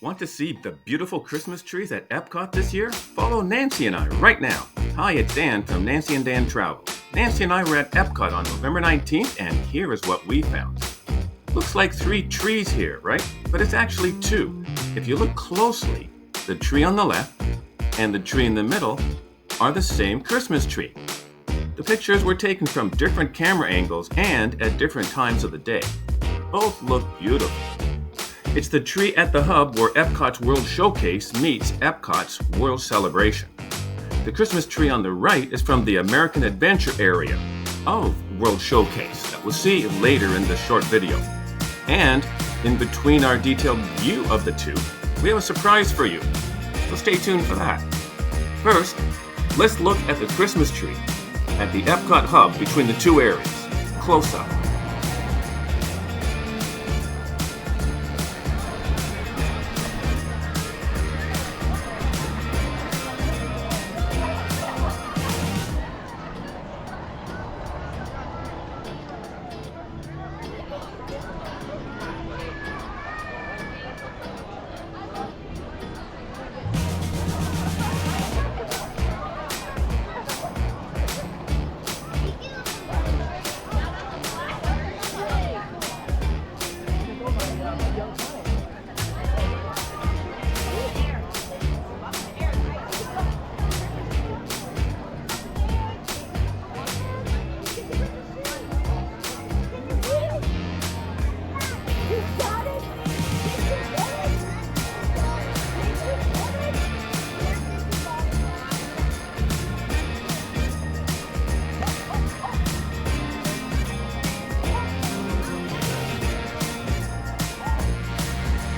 Want to see the beautiful Christmas trees at EPCOT this year? Follow Nancy and I right now. Hi, it's Dan from Nancy and Dan Travel. Nancy and I were at EPCOT on November 19th, and here is what we found. Looks like 3 trees here, right? But it's actually 2. If you look closely, the tree on the left and the tree in the middle are the same Christmas tree. The pictures were taken from different camera angles and at different times of the day. Both look beautiful. It's the tree at the hub where EPCOT's World Showcase meets EPCOT's World Celebration. The Christmas tree on the right is from the American Adventure area of World Showcase that we'll see later in the short video. And in between our detailed view of the two, we have a surprise for you. So stay tuned for that. First, let's look at the Christmas tree at the EPCOT hub between the 2 areas, close up.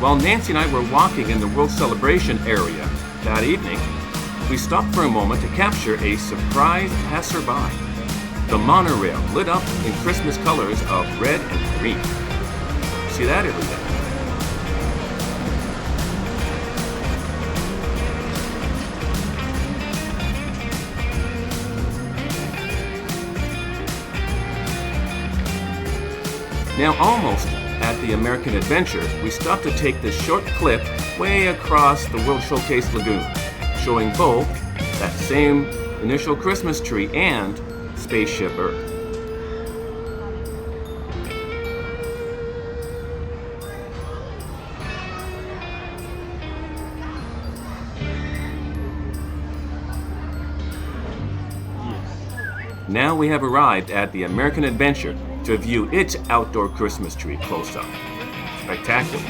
While Nancy and I were walking in the World Celebration area that evening, we stopped for a moment to capture a surprised passerby. The monorail lit up in Christmas colors of red and green. See that every day? Now almost at the American Adventure, we stopped to take this short clip way across the World Showcase Lagoon, showing both that same initial Christmas tree and Spaceship Earth. Now we have arrived at the American Adventure to view its outdoor Christmas tree close up. Spectacular.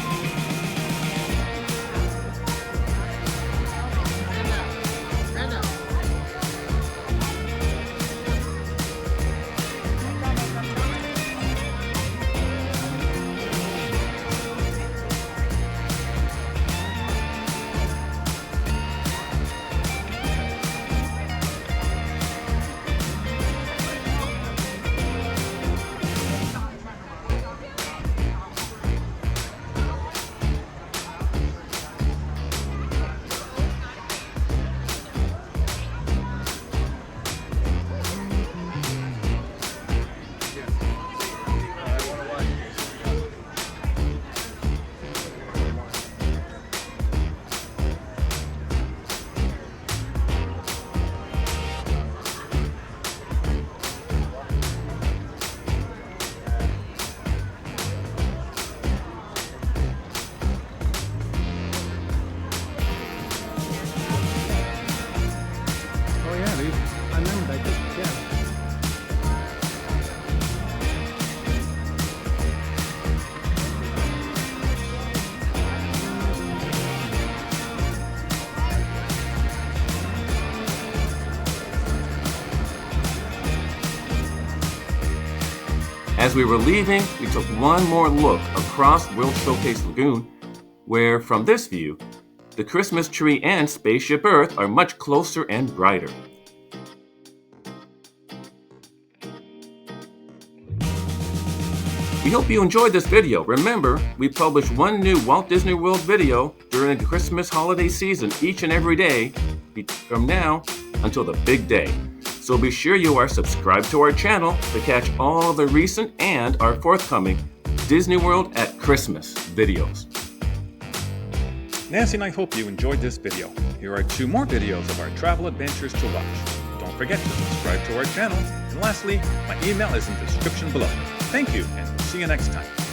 As we were leaving, we took one more look across World Showcase Lagoon, where from this view, the Christmas tree and Spaceship Earth are much closer and brighter. We hope you enjoyed this video. Remember, we publish one new Walt Disney World video during the Christmas holiday season each and every day from now until the big day. So be sure you are subscribed to our channel to catch all the recent and our forthcoming Disney World at Christmas videos. Nancy and I hope you enjoyed this video. Here are 2 more videos of our travel adventures to watch. Don't forget to subscribe to our channel. And lastly, my email is in the description below. Thank you, and we'll see you next time.